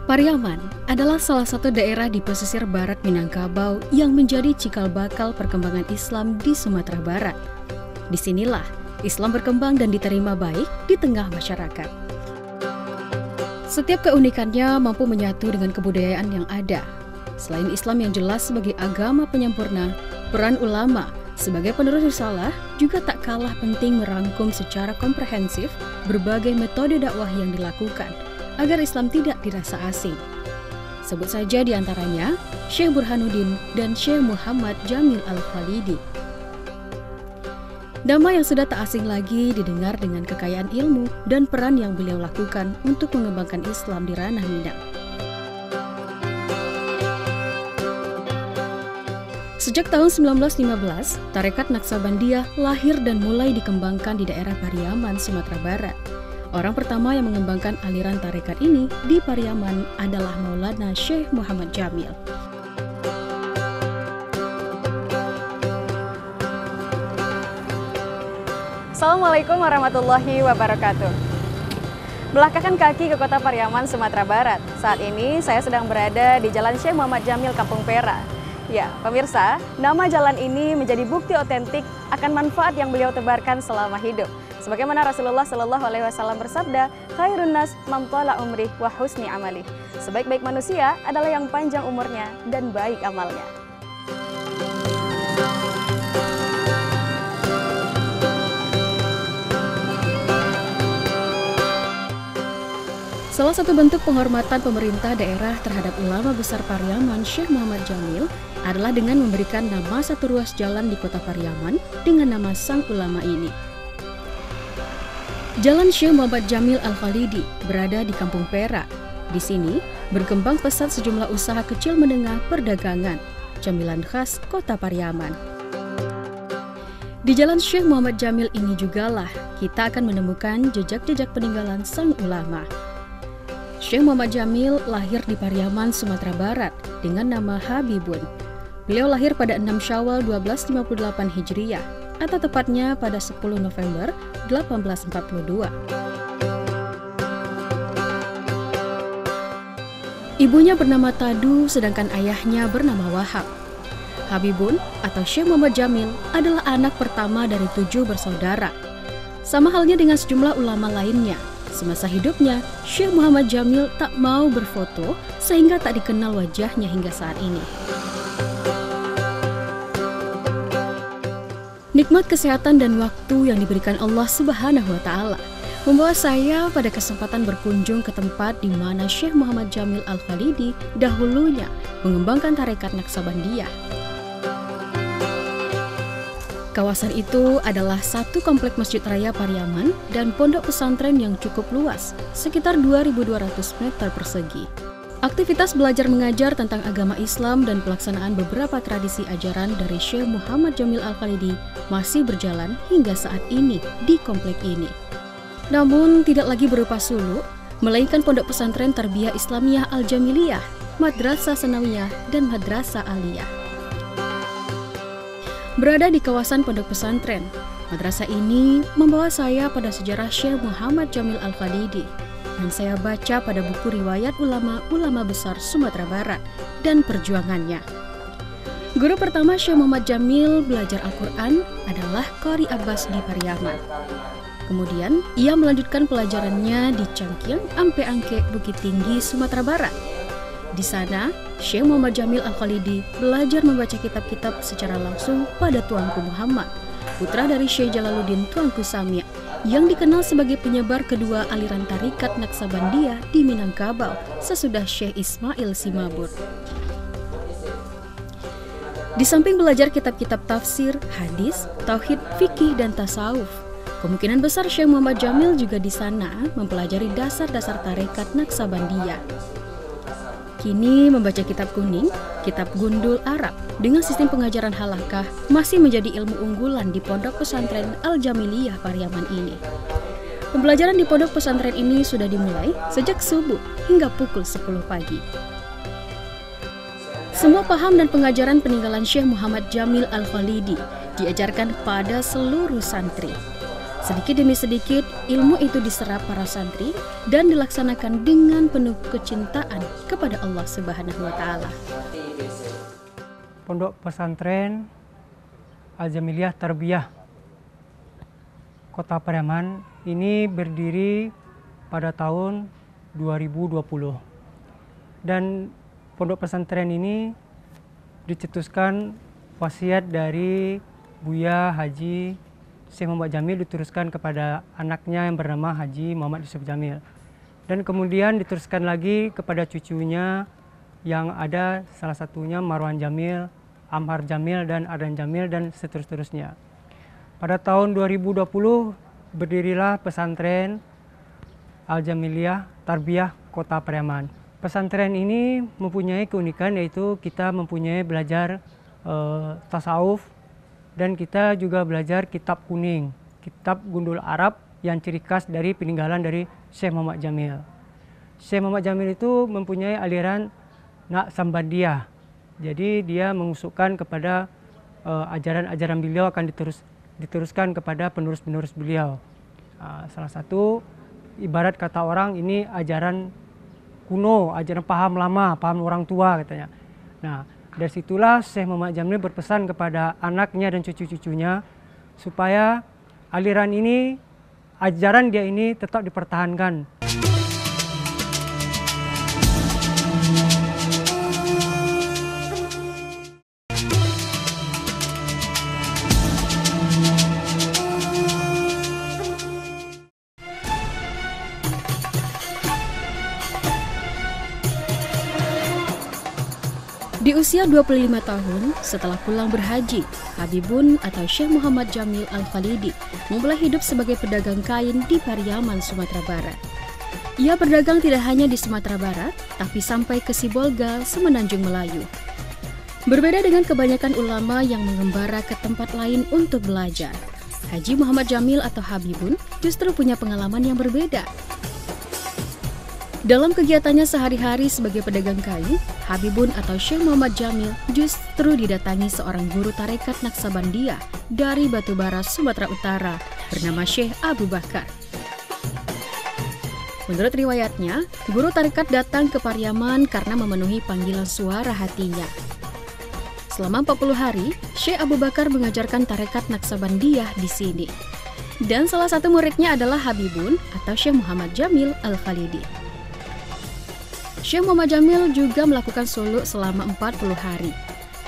Pariaman adalah salah satu daerah di pesisir barat Minangkabau yang menjadi cikal bakal perkembangan Islam di Sumatera Barat. Disinilah Islam berkembang dan diterima baik di tengah masyarakat. Setiap keunikannya mampu menyatu dengan kebudayaan yang ada. Selain Islam yang jelas sebagai agama penyempurna, peran ulama sebagai penerus risalah juga tak kalah penting merangkum secara komprehensif berbagai metode dakwah yang dilakukan agar Islam tidak dirasa asing. Sebut saja di antaranya Syekh Burhanuddin dan Syekh Muhammad Jamil Al-Khalidi. Nama yang sudah tak asing lagi didengar dengan kekayaan ilmu dan peran yang beliau lakukan untuk mengembangkan Islam di ranah Minang. Sejak tahun 1915, Tarekat Naksabandiyah lahir dan mulai dikembangkan di daerah Pariaman, Sumatera Barat. Orang pertama yang mengembangkan aliran tarekat ini di Pariaman adalah Maulana Syekh Muhammad Jamil. Assalamualaikum warahmatullahi wabarakatuh. Melangkahkan kaki ke kota Pariaman, Sumatera Barat. Saat ini saya sedang berada di Jalan Syekh Muhammad Jamil, Kampung Pera. Ya, pemirsa, nama jalan ini menjadi bukti otentik akan manfaat yang beliau tebarkan selama hidup. Sebagaimana Rasulullah Shallallahu Alaihi Wasallam bersabda, "Khairun nas man tala umrih wa husni amalih." Sebaik-baik manusia adalah yang panjang umurnya dan baik amalnya. Salah satu bentuk penghormatan pemerintah daerah terhadap ulama besar Pariaman, Syekh Muhammad Jamil, adalah dengan memberikan nama satu ruas jalan di kota Pariaman dengan nama sang ulama ini. Jalan Syekh Muhammad Jamil Al-Khalidi berada di Kampung Pera. Di sini berkembang pesat sejumlah usaha kecil menengah perdagangan, camilan khas kota Pariaman. Di Jalan Syekh Muhammad Jamil ini jugalah kita akan menemukan jejak-jejak peninggalan sang ulama. Syekh Muhammad Jamil lahir di Pariaman, Sumatera Barat dengan nama Habibun. Beliau lahir pada 6 Syawal 1258 Hijriah, atau tepatnya pada 10 November 1842. Ibunya bernama Tadu, sedangkan ayahnya bernama Wahab. Habibun atau Syekh Muhammad Jamil adalah anak pertama dari 7 bersaudara. Sama halnya dengan sejumlah ulama lainnya, semasa hidupnya Syekh Muhammad Jamil tak mau berfoto sehingga tak dikenal wajahnya hingga saat ini. Nikmat kesehatan dan waktu yang diberikan Allah Subhanahu wa Ta'ala membawa saya pada kesempatan berkunjung ke tempat di mana Syekh Muhammad Jamil Al-Khalidi dahulunya mengembangkan tarekat Naksabandiyah. Kawasan itu adalah satu komplek Masjid Raya Pariaman dan pondok pesantren yang cukup luas, sekitar 2.200 meter persegi. Aktivitas belajar mengajar tentang agama Islam dan pelaksanaan beberapa tradisi ajaran dari Syekh Muhammad Jamil Al-Khalidi masih berjalan hingga saat ini di komplek ini. Namun tidak lagi berupa suluk, melainkan pondok pesantren Tarbiyah Islamiyah Al-Jamiliyah, Madrasah Sanawiyah, dan Madrasah Aliyah. Berada di kawasan pondok pesantren, madrasah ini membawa saya pada sejarah Syekh Muhammad Jamil Al-Khalidi. Dan saya baca pada buku riwayat ulama-ulama besar Sumatera Barat dan perjuangannya. Guru pertama Syekh Muhammad Jamil belajar Al-Quran adalah Qori Abbas di Pariaman. Kemudian ia melanjutkan pelajarannya di Cangkiang, Ampe-Angke, Bukit Tinggi, Sumatera Barat. Di sana, Syekh Muhammad Jamil Al-Khalidi belajar membaca kitab-kitab secara langsung pada Tuanku Muhammad, putra dari Syekh Jalaluddin Tuanku Samia, yang dikenal sebagai penyebar kedua aliran tarikat Naksabandiyah di Minangkabau sesudah Syekh Ismail Simabur. Di samping belajar kitab-kitab tafsir, hadis, tauhid, fikih, dan tasawuf, kemungkinan besar Syekh Muhammad Jamil juga di sana mempelajari dasar-dasar tarekat Naksabandiyah. Kini membaca kitab kuning, kitab gundul Arab dengan sistem pengajaran halakah masih menjadi ilmu unggulan di pondok pesantren Al-Jamiliyah Pariaman ini. Pembelajaran di pondok pesantren ini sudah dimulai sejak subuh hingga pukul 10 pagi. Semua paham dan pengajaran peninggalan Syekh Muhammad Jamil Al-Khalidi diajarkan pada seluruh santri. Sedikit demi sedikit, ilmu itu diserap para santri dan dilaksanakan dengan penuh kecintaan kepada Allah Subhanahu wa Ta'ala. Pondok Pesantren Al-Jamiliyah Tarbiyah Kota Pariaman ini berdiri pada tahun 2020. Dan pondok pesantren ini dicetuskan wasiat dari Buya Haji Syekh Muhammad Jamil diteruskan kepada anaknya yang bernama Haji Muhammad Yusuf Jamil. Dan kemudian diteruskan lagi kepada cucunya yang ada salah satunya Marwan Jamil, Amhar Jamil, dan Adan Jamil, dan seterusnya. Pada tahun 2020 berdirilah pesantren Al-Jamiliyah Tarbiyah Kota Pariaman. Pesantren ini mempunyai keunikan yaitu kita mempunyai belajar tasawuf, dan kita juga belajar kitab kuning, kitab gundul Arab yang ciri khas dari peninggalan dari Syekh Muhammad Jamil. Syekh Muhammad Jamil itu mempunyai aliran Naqsabandiyah. Jadi dia mengusulkan kepada ajaran-ajaran beliau akan diteruskan kepada penerus-penerus beliau. Salah satu ibarat kata orang ini ajaran kuno, ajaran paham lama, paham orang tua katanya. Nah, dari situlah Syekh Muhammad Jamil berpesan kepada anaknya dan cucu-cucunya supaya aliran ini, ajaran dia ini tetap dipertahankan. Di usia 25 tahun, setelah pulang berhaji, Habibun atau Syekh Muhammad Jamil Al-Khalidi memulai hidup sebagai pedagang kain di Pariaman, Sumatera Barat. Ia berdagang tidak hanya di Sumatera Barat, tapi sampai ke Sibolga, Semenanjung Melayu. Berbeda dengan kebanyakan ulama yang mengembara ke tempat lain untuk belajar, Haji Muhammad Jamil atau Habibun justru punya pengalaman yang berbeda. Dalam kegiatannya sehari-hari sebagai pedagang kain, Habibun atau Syekh Muhammad Jamil justru didatangi seorang guru tarekat Naqsabandiyah dari Batubara, Sumatera Utara bernama Syekh Abu Bakar. Menurut riwayatnya, guru tarekat datang ke Pariaman karena memenuhi panggilan suara hatinya. Selama 40 hari, Syekh Abu Bakar mengajarkan tarekat Naqsabandiyah di sini. Dan salah satu muridnya adalah Habibun atau Syekh Muhammad Jamil Al-Khalidi. Syekh Muhammad Jamil juga melakukan suluk selama 40 hari.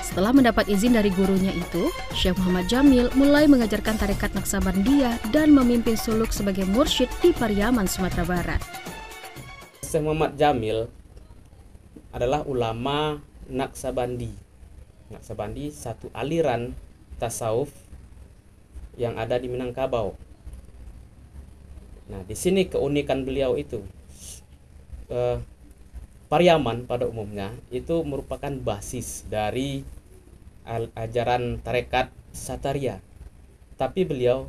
Setelah mendapat izin dari gurunya itu, Syekh Muhammad Jamil mulai mengajarkan tarekat Naqsabandiyah dan memimpin suluk sebagai mursyid di Pariaman, Sumatera Barat. Syekh Muhammad Jamil adalah ulama Naqsabandi. Naqsabandi satu aliran tasawuf yang ada di Minangkabau. Nah, di sini keunikan beliau itu. Pariaman pada umumnya itu merupakan basis dari ajaran tarekat Sataria. Tapi beliau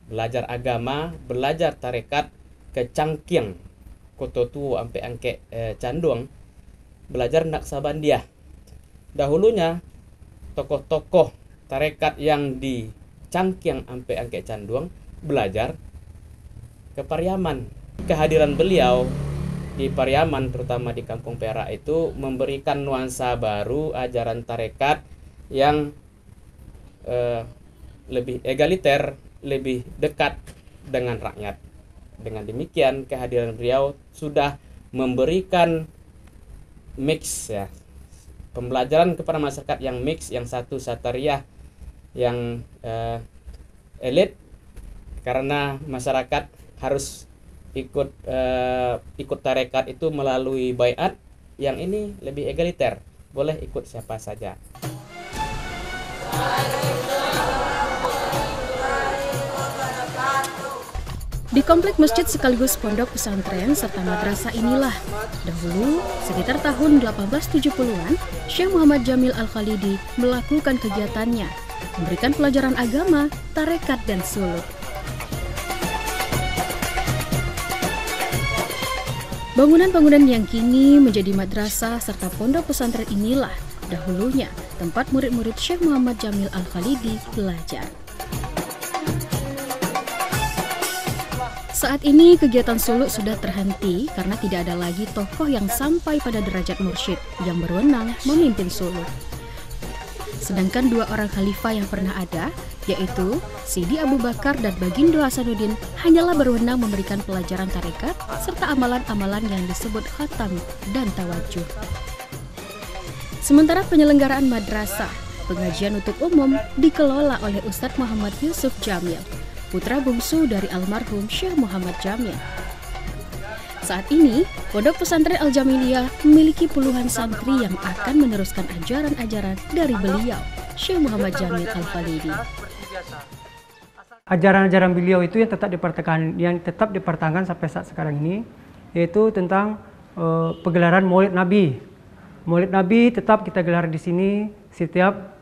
belajar agama, belajar tarekat ke Cangkiang, Kototu sampai Angke Canduang, belajar Naqsabandiyah. Dahulunya tokoh-tokoh tarekat yang di Cangkiang sampai Angke Canduang belajar ke Pariaman. Kehadiran beliau di Pariaman, terutama di Kampung Perak itu memberikan nuansa baru ajaran tarekat yang lebih egaliter, lebih dekat dengan rakyat. Dengan demikian kehadiran beliau sudah memberikan mix ya, pembelajaran kepada masyarakat yang mix, yang satu Satariah, yang elit, karena masyarakat harus ikut tarekat itu melalui baiat. Yang ini lebih egaliter, boleh ikut siapa saja. Di komplek masjid sekaligus pondok pesantren serta madrasah inilah, dahulu sekitar tahun 1870-an, Syekh Muhammad Jamil Al-Khalidi melakukan kegiatannya, memberikan pelajaran agama, tarekat, dan suluk. Bangunan-bangunan yang kini menjadi madrasah serta pondok pesantren inilah dahulunya tempat murid-murid Syekh Muhammad Jamil Al-Khalidi belajar. Saat ini kegiatan suluk sudah terhenti karena tidak ada lagi tokoh yang sampai pada derajat mursyid yang berwenang memimpin suluk. Sedangkan 2 orang khalifah yang pernah ada, yaitu Sidi Abu Bakar dan Bagindo Hasanuddin, hanyalah berwenang memberikan pelajaran tarekat serta amalan-amalan yang disebut khatam dan tawajuh. Sementara penyelenggaraan madrasah, pengajian untuk umum dikelola oleh Ustadz Muhammad Yusuf Jamil, putra bungsu dari almarhum Syekh Muhammad Jamil. Saat ini, Pondok Pesantren Al-Jamiliyah memiliki puluhan santri yang akan meneruskan ajaran-ajaran dari beliau, Syekh Muhammad Jamil Al-Khalidi. Ajaran-ajaran beliau itu yang tetap dipertahankan sampai saat sekarang ini, yaitu tentang pegelaran Maulid Nabi. Maulid Nabi tetap kita gelar di sini. Setiap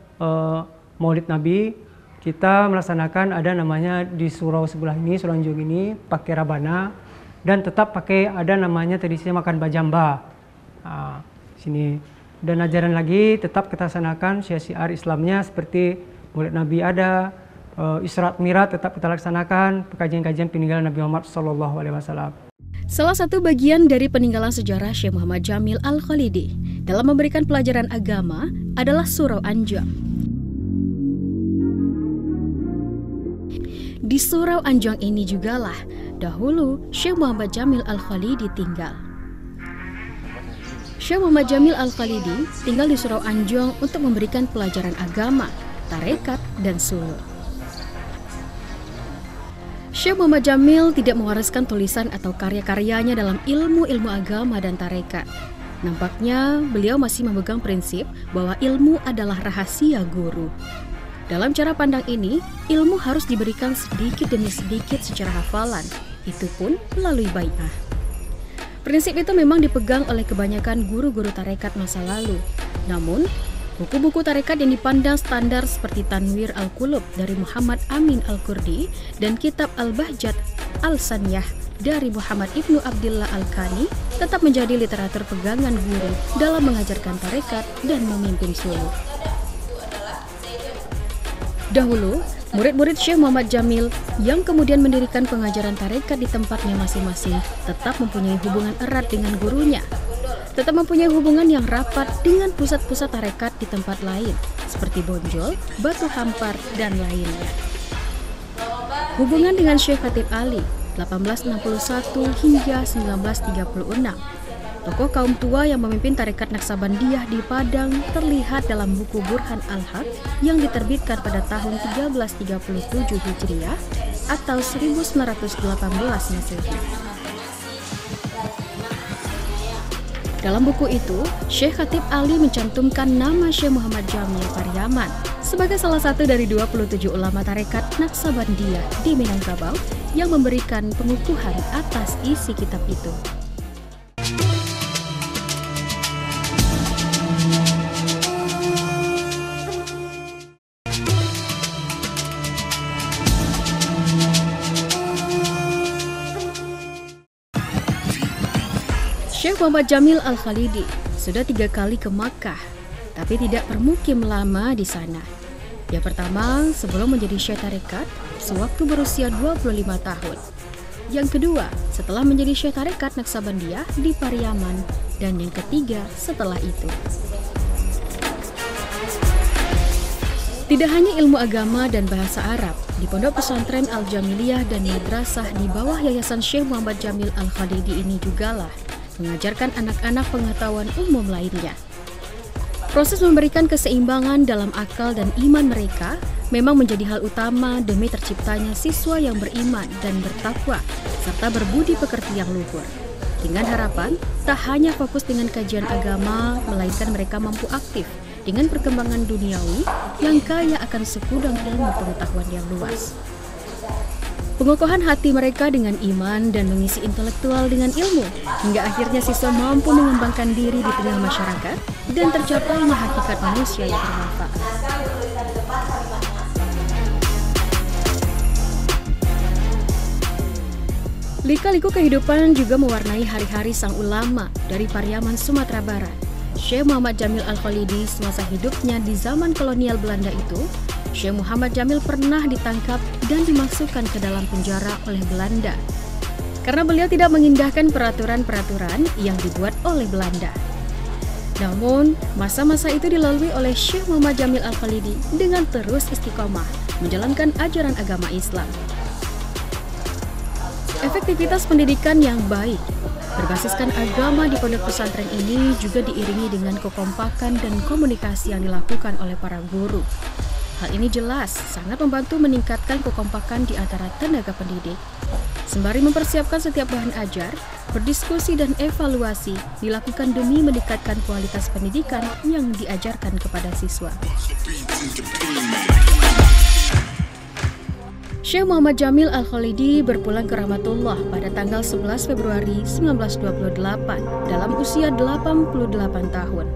Maulid Nabi kita melaksanakan, ada namanya di surau sebelah ini, surau Anjung ini pakai rabana, dan tetap pakai ada namanya tradisinya makan bajamba sini. Dan ajaran lagi tetap kita laksanakan syiar Islamnya seperti Maulid Nabi ada, Isra Mi'raj tetap kita laksanakan, kajian-kajian peninggalan Nabi Muhammad SAW. Salah satu bagian dari peninggalan sejarah Syekh Muhammad Jamil Al-Khalidi dalam memberikan pelajaran agama adalah Surau Anjong. Di Surau Anjong ini jugalah dahulu Syekh Muhammad Jamil Al-Khalidi tinggal. Syekh Muhammad Jamil Al-Khalidi tinggal di Surau Anjong untuk memberikan pelajaran agama, tarekat, dan suluk. Syekh Muhammad Jamil tidak mewariskan tulisan atau karya-karyanya dalam ilmu-ilmu agama dan tarekat. Nampaknya beliau masih memegang prinsip bahwa ilmu adalah rahasia guru. Dalam cara pandang ini, ilmu harus diberikan sedikit demi sedikit secara hafalan, itu pun melalui bai'ah. Prinsip itu memang dipegang oleh kebanyakan guru-guru tarekat masa lalu. Namun, buku-buku tarekat yang dipandang standar seperti Tanwir Al-Qulub dari Muhammad Amin Al-Kurdi dan Kitab Al-Bahjat Al-Saniyah dari Muhammad Ibnu Abdillah Al-Kani tetap menjadi literatur pegangan guru dalam mengajarkan tarekat dan memimpin suluk. Dahulu, murid-murid Syekh Muhammad Jamil yang kemudian mendirikan pengajaran tarekat di tempatnya masing-masing tetap mempunyai hubungan erat dengan gurunya, tetap mempunyai hubungan yang rapat dengan pusat-pusat tarekat di tempat lain, seperti Bonjol, Batu Hampar, dan lainnya. Hubungan dengan Syekh Khatib Ali, 1861 hingga 1936, tokoh kaum tua yang memimpin tarekat Naksabandiyah di Padang terlihat dalam buku Burhan Al-Haq yang diterbitkan pada tahun 1337 Hijriah atau 1918 Masehi. Dalam buku itu, Syekh Khatib Ali mencantumkan nama Syekh Muhammad Jamil Pariaman sebagai salah satu dari 27 ulama tarekat Naksabandiyah di Minangkabau yang memberikan pengukuhan atas isi kitab itu. Syekh Muhammad Jamil Al-Khalidi sudah 3 kali ke Makkah, tapi tidak bermukim lama di sana. Yang pertama, sebelum menjadi syekh tarekat, sewaktu berusia 25 tahun. Yang kedua, setelah menjadi syekh tarekat Naksabandiyah di Pariaman. Dan yang ketiga, setelah itu. Tidak hanya ilmu agama dan bahasa Arab, di Pondok Pesantren Al-Jamiliyah dan madrasah di bawah Yayasan Syekh Muhammad Jamil Al-Khalidi ini jugalah mengajarkan anak-anak pengetahuan umum lainnya. Proses memberikan keseimbangan dalam akal dan iman mereka memang menjadi hal utama demi terciptanya siswa yang beriman dan bertakwa, serta berbudi pekerti yang luhur. Dengan harapan, tak hanya fokus dengan kajian agama, melainkan mereka mampu aktif dengan perkembangan duniawi yang kaya akan segudang ilmu pengetahuan yang luas. Pengokohan hati mereka dengan iman dan mengisi intelektual dengan ilmu, hingga akhirnya siswa mampu mengembangkan diri di tengah masyarakat dan tercapainya hakikat manusia yang bermanfaat. Lika-liku kehidupan juga mewarnai hari-hari sang ulama dari Pariaman, Sumatera Barat. Syekh Muhammad Jamil Al-Khalidi semasa hidupnya di zaman kolonial Belanda itu, Syekh Muhammad Jamil pernah ditangkap dan dimasukkan ke dalam penjara oleh Belanda. karena beliau tidak mengindahkan peraturan-peraturan yang dibuat oleh Belanda. Namun, masa-masa itu dilalui oleh Syekh Muhammad Jamil Al-Khalidi dengan terus istiqomah menjalankan ajaran agama Islam. Efektivitas pendidikan yang baik berbasiskan agama di pondok pesantren ini juga diiringi dengan kekompakan dan komunikasi yang dilakukan oleh para guru. Hal ini jelas sangat membantu meningkatkan kekompakan di antara tenaga pendidik. Sembari mempersiapkan setiap bahan ajar, berdiskusi dan evaluasi dilakukan demi meningkatkan kualitas pendidikan yang diajarkan kepada siswa. Syekh Muhammad Jamil Al-Khalidi berpulang ke rahmatullah pada tanggal 11 Februari 1928 dalam usia 88 tahun.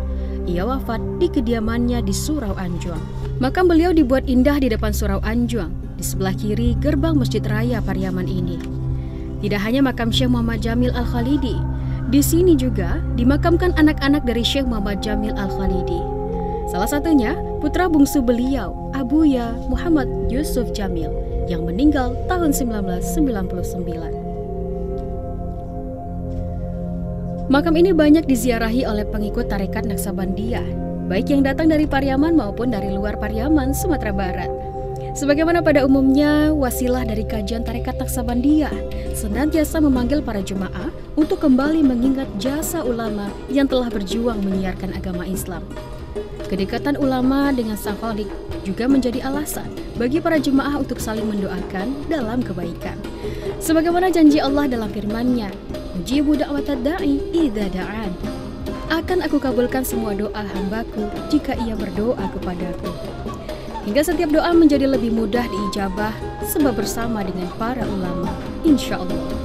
Ia wafat di kediamannya di Surau Anjuang. Makam beliau dibuat indah di depan Surau Anjuang, di sebelah kiri gerbang Masjid Raya Pariaman ini. Tidak hanya makam Syekh Muhammad Jamil Al-Khalidi, di sini juga dimakamkan anak-anak dari Syekh Muhammad Jamil Al-Khalidi. Salah satunya putra bungsu beliau, Abuya Muhammad Yusuf Jamil, yang meninggal tahun 1999. Makam ini banyak diziarahi oleh pengikut tarekat Naksabandiyah, baik yang datang dari Pariaman maupun dari luar Pariaman, Sumatera Barat. Sebagaimana pada umumnya, wasilah dari kajian tarekat Naksabandiyah senantiasa memanggil para jemaah untuk kembali mengingat jasa ulama yang telah berjuang menyiarkan agama Islam. Kedekatan ulama dengan Sang Khalik juga menjadi alasan bagi para jemaah untuk saling mendoakan dalam kebaikan. Sebagaimana janji Allah dalam firman-Nya, "Ujibu da'watad da'i idza da'an." Akan aku kabulkan semua doa hambaku jika ia berdoa kepadaku. Hingga setiap doa menjadi lebih mudah diijabah sebab bersama dengan para ulama, insya Allah.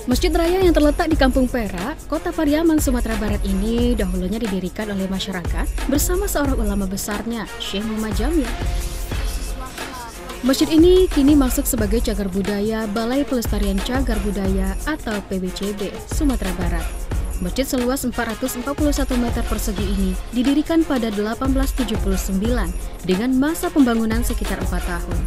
Masjid Raya yang terletak di Kampung Perak, Kota Pariaman, Sumatera Barat ini dahulunya didirikan oleh masyarakat bersama seorang ulama besarnya, Syekh Muhammad Jamil. Masjid ini kini masuk sebagai cagar budaya Balai Pelestarian Cagar Budaya atau PBCB, Sumatera Barat. Masjid seluas 441 meter persegi ini didirikan pada 1879 dengan masa pembangunan sekitar 4 tahun.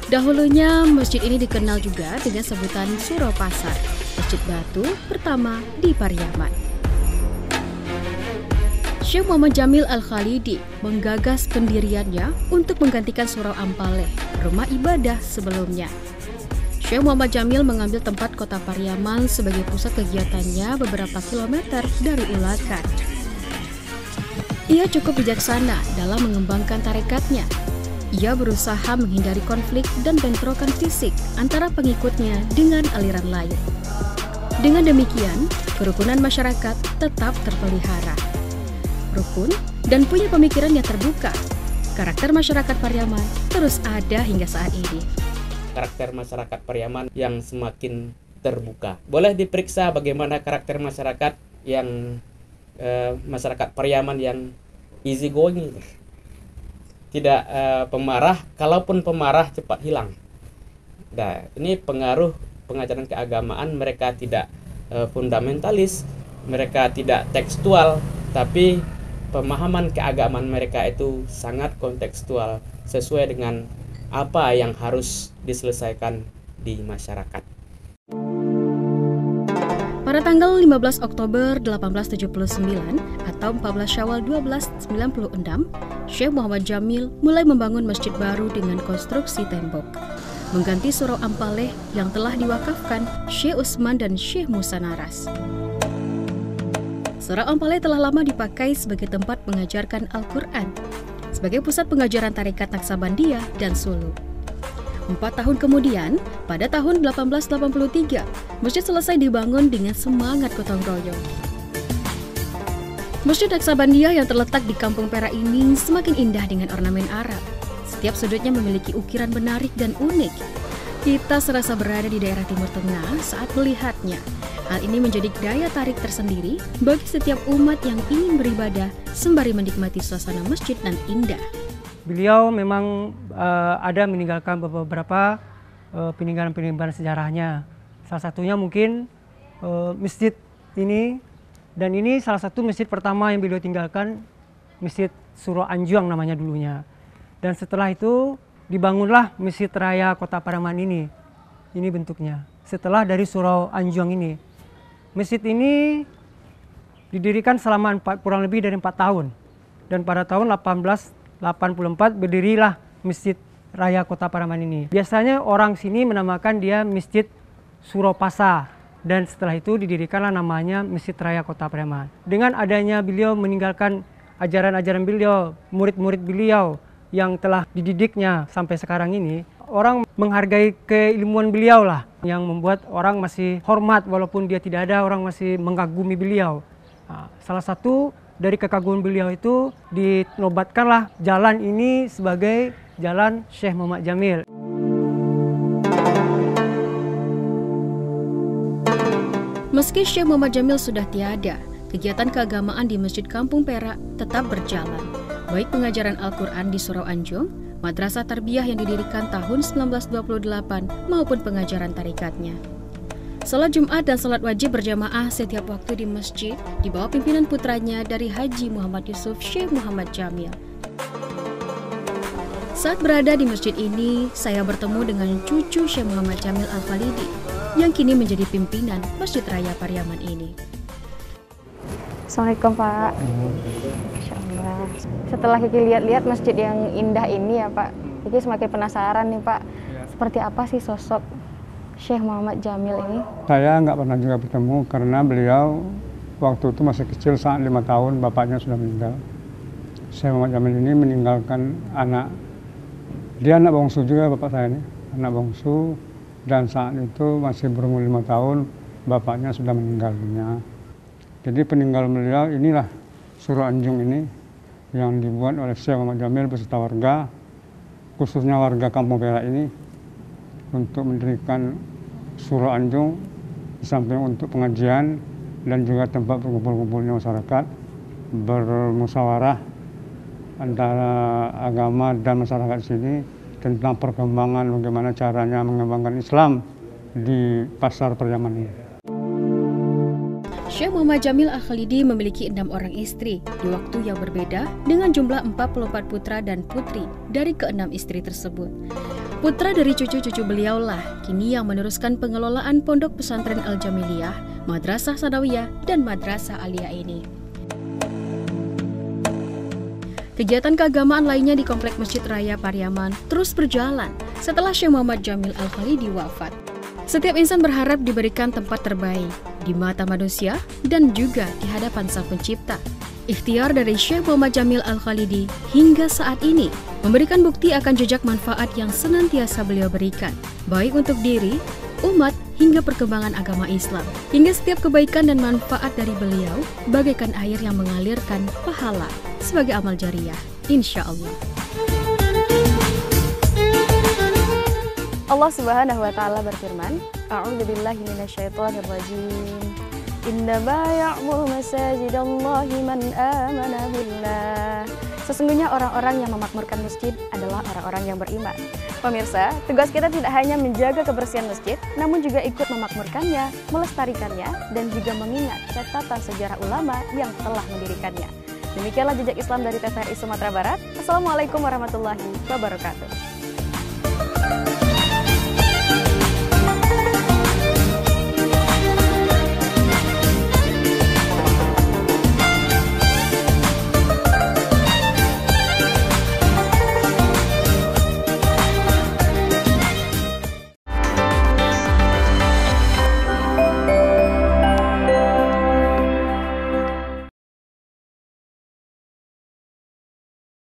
Dahulunya, masjid ini dikenal juga dengan sebutan Surau Pasar, masjid batu pertama di Pariaman. Syekh Muhammad Jamil Al-Khalidi menggagas pendiriannya untuk menggantikan Surau Ampaleh, rumah ibadah sebelumnya. Syekh Muhammad Jamil mengambil tempat kota Pariaman sebagai pusat kegiatannya beberapa kilometer dari Ulakan. Ia cukup bijaksana dalam mengembangkan tarekatnya. Ia berusaha menghindari konflik dan bentrokan fisik antara pengikutnya dengan aliran lain. Dengan demikian, kerukunan masyarakat tetap terpelihara. Rukun dan punya pemikiran yang terbuka. Karakter masyarakat Pariaman terus ada hingga saat ini. Karakter masyarakat Pariaman yang semakin terbuka. Boleh diperiksa bagaimana karakter masyarakat yang masyarakat Pariaman yang easy going. Tidak pemarah, kalaupun pemarah cepat hilang. Nah, ini pengaruh pengajaran keagamaan, mereka tidak fundamentalis, mereka tidak tekstual, tapi pemahaman keagamaan mereka itu sangat kontekstual, sesuai dengan apa yang harus diselesaikan di masyarakat. Pada tanggal 15 Oktober 1879 atau 14 Syawal 1296, Syekh Muhammad Jamil mulai membangun masjid baru dengan konstruksi tembok, mengganti Surau Ampaleh yang telah diwakafkan Syekh Utsman dan Syekh Musa Naras. Surau Ampaleh telah lama dipakai sebagai tempat mengajarkan Al-Quran, sebagai pusat pengajaran tarekat Naksabandiyah dan Sulu. 4 tahun kemudian, pada tahun 1883, masjid selesai dibangun dengan semangat gotong royong. Masjid Naksabandiyah yang terletak di Kampung Perak ini semakin indah dengan ornamen Arab. Setiap sudutnya memiliki ukiran menarik dan unik. Kita serasa berada di daerah Timur Tengah saat melihatnya. Hal ini menjadi daya tarik tersendiri bagi setiap umat yang ingin beribadah sembari menikmati suasana masjid yang indah. Beliau memang ada meninggalkan beberapa peninggalan-peninggalan sejarahnya. Salah satunya mungkin masjid ini, dan ini salah satu masjid pertama yang beliau tinggalkan, Masjid Surau Anjuang namanya dulunya. Dan setelah itu dibangunlah Masjid Raya Kota Pariaman ini. Ini bentuknya. Setelah dari Surau Anjuang ini. Masjid ini didirikan selama kurang lebih dari 4 tahun. Dan pada tahun 1884 berdirilah Masjid Raya Kota Pariaman ini. Biasanya orang sini menamakan dia Masjid Surau Pasa. Dan setelah itu didirikanlah namanya Masjid Raya Kota Pariaman. Dengan adanya beliau meninggalkan ajaran-ajaran beliau, murid-murid beliau yang telah dididiknya sampai sekarang ini, orang menghargai keilmuan beliau lah, yang membuat orang masih hormat walaupun dia tidak ada, orang masih mengagumi beliau. Nah, salah satu dari kekaguman beliau itu dinobatkanlah jalan ini sebagai Jalan Syekh Muhammad Jamil. Meski Syekh Muhammad Jamil sudah tiada, kegiatan keagamaan di Masjid Kampung Perak tetap berjalan. Baik pengajaran Al-Quran di Surau Anjuang, madrasah tarbiyah yang didirikan tahun 1928, maupun pengajaran tarikatnya. Salat Jumat dan salat wajib berjamaah setiap waktu di masjid di bawah pimpinan putranya dari Haji Muhammad Yusuf Syekh Muhammad Jamil. Saat berada di masjid ini, saya bertemu dengan cucu Syekh Muhammad Jamil Al-Khalidi yang kini menjadi pimpinan Masjid Raya Pariaman ini. Assalamualaikum Pak. Masya Allah. Setelah Kiki lihat-lihat masjid yang indah ini ya Pak, Kiki semakin penasaran nih Pak, seperti apa sih sosok Syekh Muhammad Jamil ini? Saya nggak pernah juga bertemu karena beliau waktu itu masih kecil, saat 5 tahun bapaknya sudah meninggal. Syekh Muhammad Jamil ini meninggalkan anak, dia anak bungsu juga bapak saya ini, anak bungsu, dan saat itu masih berumur 5 tahun bapaknya sudah meninggal dunia. Jadi peninggalan beliau inilah Surau Anjuang ini yang dibuat oleh Syekh Muhammad Jamil beserta warga, khususnya warga Kampung Perak ini, untuk mendirikan Surau Anjuang di samping untuk pengajian dan juga tempat berkumpul-kumpulnya masyarakat, bermusyawarah antara agama dan masyarakat sini tentang perkembangan bagaimana caranya mengembangkan Islam di pasar Pariaman ini. Syekh Muhammad Jamil Al-Khalidi memiliki 6 orang istri di waktu yang berbeda dengan jumlah 44 putra dan putri dari ke-6 istri tersebut. Putra dari cucu-cucu beliaulah kini yang meneruskan pengelolaan Pondok Pesantren Al-Jamiliyah, Madrasah Sanawiyah, dan Madrasah Aliyah ini. Kegiatan keagamaan lainnya di Komplek Masjid Raya Pariaman terus berjalan setelah Syekh Muhammad Jamil Al-Khalidi wafat. Setiap insan berharap diberikan tempat terbaik di mata manusia dan juga di hadapan Sang Pencipta. Ikhtiar dari Syekh Muhammad Jamil Al-Khalidi hingga saat ini memberikan bukti akan jejak manfaat yang senantiasa beliau berikan, baik untuk diri, umat, hingga perkembangan agama Islam. Hingga setiap kebaikan dan manfaat dari beliau bagaikan air yang mengalirkan pahala sebagai amal jariah, insya Allah. Allah Subhanahu wa taala berfirman, A'udzubillahi minasyaitonirrajim. Innama ya'muru masajidallahi man amana billah. Sesungguhnya orang-orang yang memakmurkan masjid adalah orang-orang yang beriman. Pemirsa, tugas kita tidak hanya menjaga kebersihan masjid, namun juga ikut memakmurkannya, melestarikannya, dan juga mengingat catatan sejarah ulama yang telah mendirikannya. Demikianlah jejak Islam dari TVRI Sumatera Barat. Assalamualaikum warahmatullahi wabarakatuh.